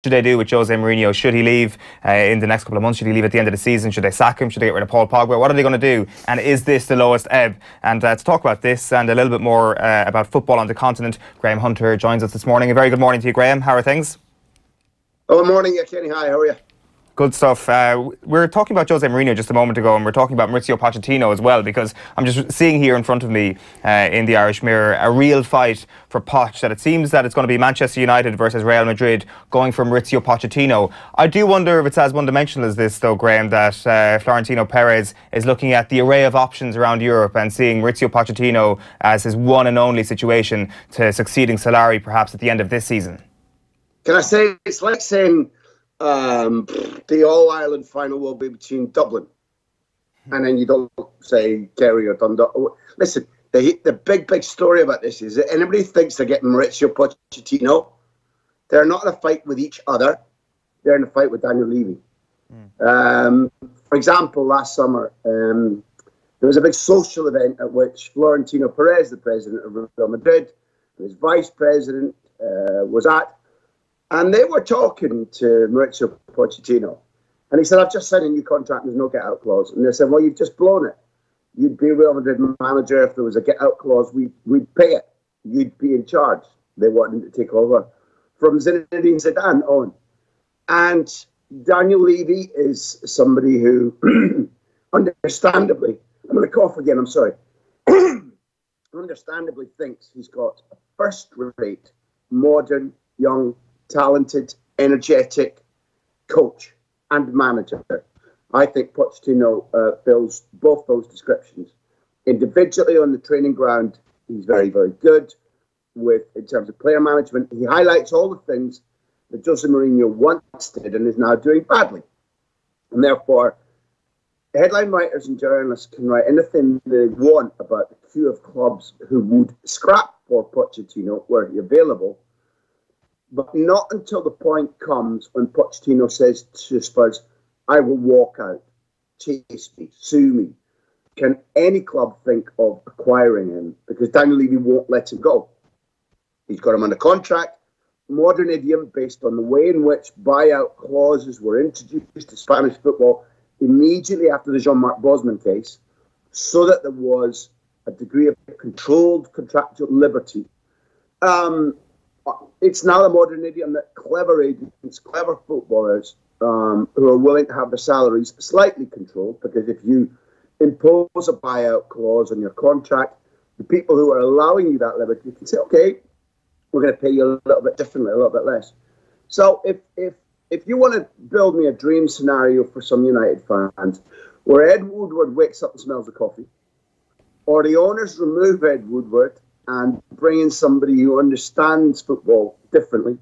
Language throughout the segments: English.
Should they do with Jose Mourinho? Should he leave in the next couple of months? Should he leave at the end of the season? Should they sack him? Should they get rid of Paul Pogba? What are they going to do? And is this the lowest ebb? And to talk about this and a little bit more about football on the continent, Graham Hunter joins us this morning. A very good morning to you, Graham. How are things? Oh, morning, Kenny. Hi, how are you? Good stuff. We're talking about Jose Mourinho just a moment ago, and we're talking about Mauricio Pochettino as well, because I'm just seeing here in front of me in the Irish Mirror a real fight for Poch, that it seems that it's going to be Manchester United versus Real Madrid going for Mauricio Pochettino. I do wonder if it's as one-dimensional as this, though, Graham, that Florentino Perez is looking at the array of options around Europe and seeing Mauricio Pochettino as his one and only situation to succeeding Solari perhaps at the end of this season. Can I say, it's like saying the All-Ireland final will be between Dublin, and then you don't say Kerry or Dundalk. Listen, the big story about this is that anybody thinks they're getting Mauricio Pochettino, they're not in a fight with each other, they're in a fight with Daniel Levy. For example, last summer, there was a big social event at which Florentino Perez, the president of Real Madrid, and his vice president was at. And they were talking to Mauricio Pochettino. And he said, I've just signed a new contract, there's no get-out clause. And they said, well, you've just blown it. You'd be a Real Madrid manager. If there was a get-out clause, we'd pay it. You'd be in charge. They wanted him to take over from Zinedine Zidane on. And Daniel Levy is somebody who, understandably, I'm going to cough again, I'm sorry, understandably thinks he's got a first-rate, modern, young, talented, energetic coach and manager. I think Pochettino fills both those descriptions. Individually on the training ground, he's very, very good in terms of player management. He highlights all the things that Jose Mourinho once did and is now doing badly. And therefore, headline writers and journalists can write anything they want about the queue of clubs who would scrap for Pochettino were he available. But not until the point comes when Pochettino says to Spurs, I will walk out, chase me, sue me, can any club think of acquiring him? Because Daniel Levy won't let him go. He's got him under contract. Modern idiom based on the way in which buyout clauses were introduced to Spanish football immediately after the Jean-Marc Bosman case, so that there was a degree of controlled contractual liberty. It's now a modern idiom that clever agents, clever footballers who are willing to have their salaries slightly controlled, because if you impose a buyout clause on your contract, the people who are allowing you that liberty can say, okay, we're going to pay you a little bit differently, a little bit less. So if you want to build me a dream scenario for some United fans, where Ed Woodward wakes up and smells the coffee, or the owners remove Ed Woodward and bring in somebody who understands football differently.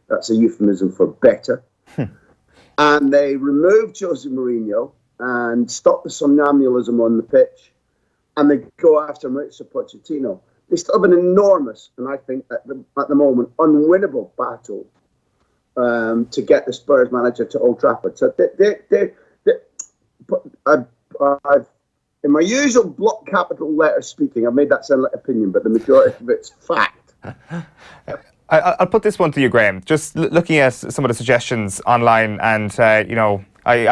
That's a euphemism for better. And they remove Jose Mourinho and stop the somnambulism on the pitch, and they go after Mauricio Pochettino. They still have an enormous, and I think at the moment, unwinnable battle to get the Spurs manager to Old Trafford. So I've in my usual block capital letter speaking, I've made that sound like opinion, but the majority of it's fact. I'll put this one to you, Graham. Just looking at some of the suggestions online, and I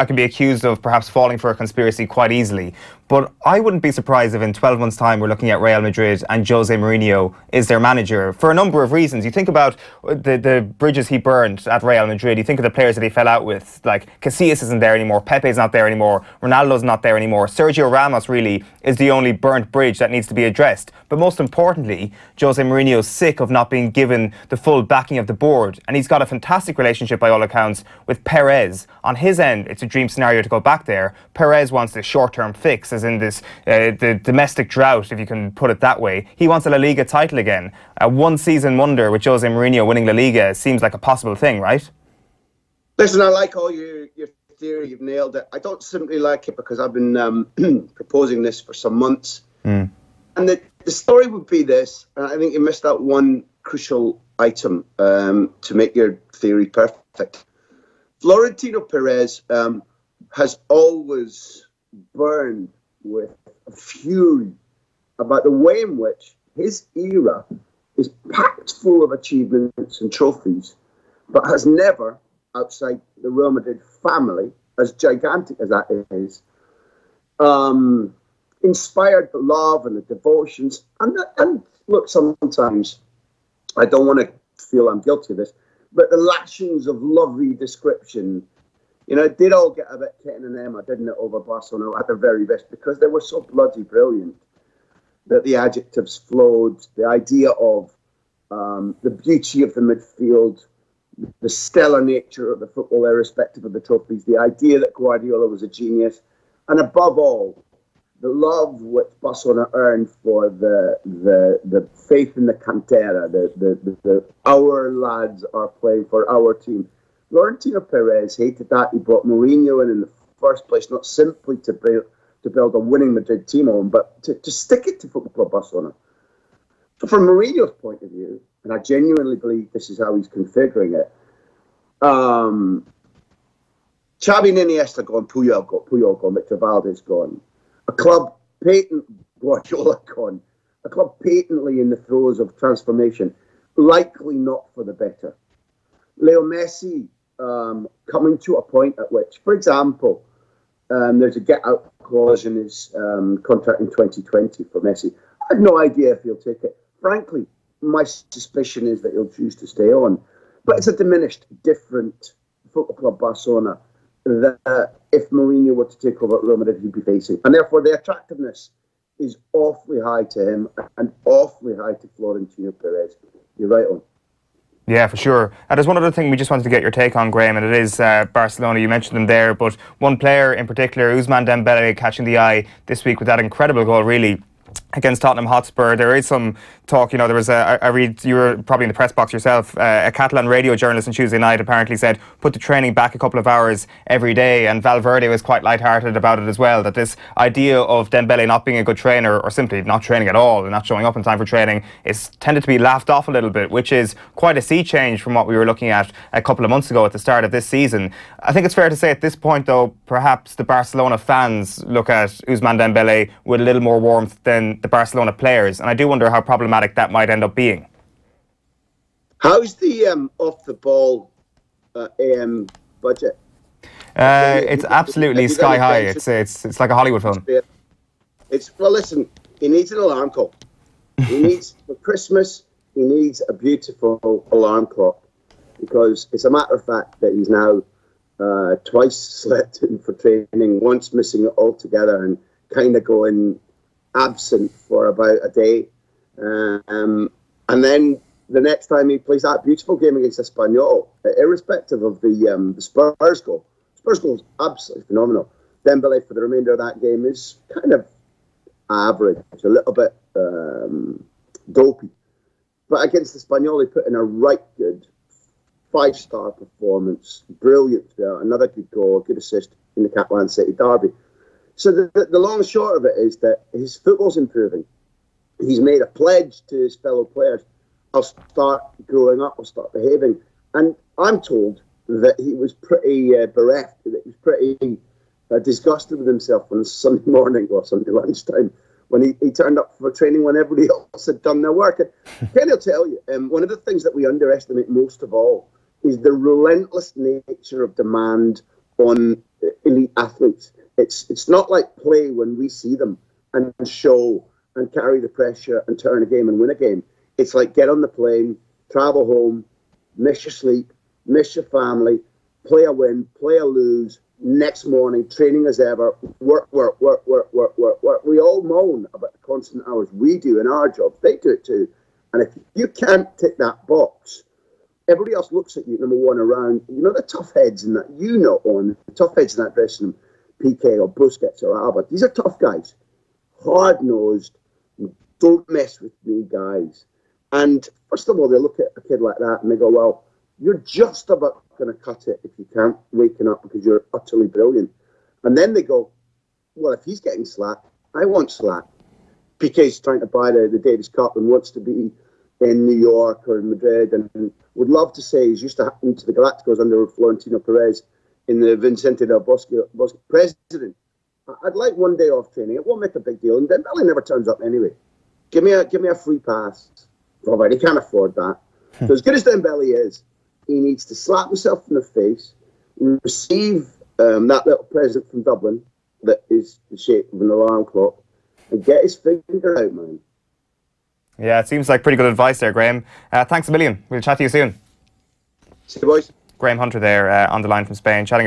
can be accused of perhaps falling for a conspiracy quite easily, but I wouldn't be surprised if in 12 months' time we're looking at Real Madrid and Jose Mourinho is their manager for a number of reasons. You think about the bridges he burned at Real Madrid. You think of the players that he fell out with, like Casillas isn't there anymore, Pepe's not there anymore, Ronaldo's not there anymore. Sergio Ramos really is the only burnt bridge that needs to be addressed. But most importantly, Jose Mourinho's sick of not being given the full backing of the board, and he's got a fantastic relationship by all accounts with Perez. On his end, it's a dream scenario to go back there. Perez wants this short-term fix, as in this the domestic drought, if you can put it that way. He wants a La Liga title again. A one-season wonder with Jose Mourinho winning La Liga seems like a possible thing, right? Listen, I like all your theory. You've nailed it. I don't simply like it because I've been proposing this for some months. And the story would be this, and I think you missed out one crucial item to make your theory perfect. Florentino Perez has always burned with a fury about the way in which his era is packed full of achievements and trophies, but has never, outside the Real Madrid family, as gigantic as that is, inspired the love and the devotions. And look, sometimes I don't want to feel I'm guilty of this, but the lashings of lovely description, it did all get a bit Ken and Emma, didn't it, over Barcelona at their very best, because they were so bloody brilliant that the adjectives flowed. The idea of the beauty of the midfield, the stellar nature of the football, irrespective of the trophies, the idea that Guardiola was a genius, and above all, the love which Barcelona earned for the faith in the cantera, the our lads are playing for our team. Florentino Perez hated that. He brought Mourinho in the first place, not simply to build a winning Madrid team on, but to stick it to Football Club Barcelona. So from Mourinho's point of view, and I genuinely believe this is how he's configuring it, Xavi and Iniesta gone, Puyol gone, Victor Valdes gone. A club Guardiola gone. A club patently in the throes of transformation, likely not for the better. Leo Messi coming to a point at which, for example, there's a get-out clause in his contract in 2020 for Messi. I have no idea if he'll take it. Frankly, my suspicion is that he'll choose to stay on. But it's a diminished, different Football Club Barcelona that if Mourinho were to take over at Real Madrid, he'd be facing. And therefore, the attractiveness is awfully high to him and awfully high to Florentino Perez. You're right on. Yeah, for sure. And there's one other thing we just wanted to get your take on, Graham, and it is Barcelona. You mentioned them there, but one player in particular, Ousmane Dembele, catching the eye this week with that incredible goal, really, against Tottenham Hotspur. There is some talk, there was I read, you were probably in the press box yourself, a Catalan radio journalist on Tuesday night apparently said, put the training back a couple of hours every day, and Valverde was quite lighthearted about it as well, that this idea of Dembele not being a good trainer, or simply not training at all and not showing up in time for training, is tended to be laughed off a little bit, which is quite a sea change from what we were looking at a couple of months ago at the start of this season. I think it's fair to say at this point, though, perhaps the Barcelona fans look at Ousmane Dembele with a little more warmth than the Barcelona players, and I do wonder how problematic that might end up being. How's the off the ball AM budget? It's absolutely sky high. It's like a Hollywood film. Well, listen, he needs an alarm clock. He needs, for Christmas, he needs a beautiful alarm clock, because it's a matter of fact that he's now twice slept in for training, once missing it altogether and kind of going absent for about a day. And then the next time he plays that beautiful game against Espanyol, irrespective of the Spurs goal. Spurs goal is absolutely phenomenal. Dembele for the remainder of that game is kind of average, a little bit dopey. But against Espanyol, he put in a right good 5-star performance. Brilliant. Another good goal, good assist in the Catalan City derby. So the long and short of it is that his football's improving. He's made a pledge to his fellow players. I'll start growing up, I'll start behaving. And I'm told that he was pretty bereft, that he was pretty disgusted with himself on Sunday morning or Sunday lunchtime when he turned up for training when everybody else had done their work. And Kenny will tell you, one of the things that we underestimate most of all is the relentless nature of demand on elite athletes. It's not like play when we see them and show and carry the pressure and turn a game and win a game. It's like get on the plane, travel home, miss your sleep, miss your family, play a win, play a lose, next morning, training as ever, work. We all moan about the constant hours we do in our jobs. They do it too. And if you can't tick that box, everybody else looks at you, number one, around, the tough heads in that, the tough heads in that dressing room, PK or Busquets or Alba. These are tough guys, hard-nosed, don't mess with me guys. And first of all, they look at a kid like that and they go, well, you're just about going to cut it if you can't waken up because you're utterly brilliant. And then they go, well, if he's getting slack, I want slack. PK's trying to buy the Davis Cup and wants to be in New York or in Madrid and would love to say he's used to happening to the Galacticos under Florentino Perez in the Vicente del Bosque president. I'd like one day off training. It won't make a big deal. And Dembele never turns up anyway. Give me a free pass. Robert, he can't afford that. So as good as Dembele is, he needs to slap himself in the face, receive that little present from Dublin that is the shape of an alarm clock, and get his finger out, man. Yeah, it seems like pretty good advice there, Graham. Thanks a million. We'll chat to you soon. See you, boys. Graham Hunter there on the line from Spain, chatting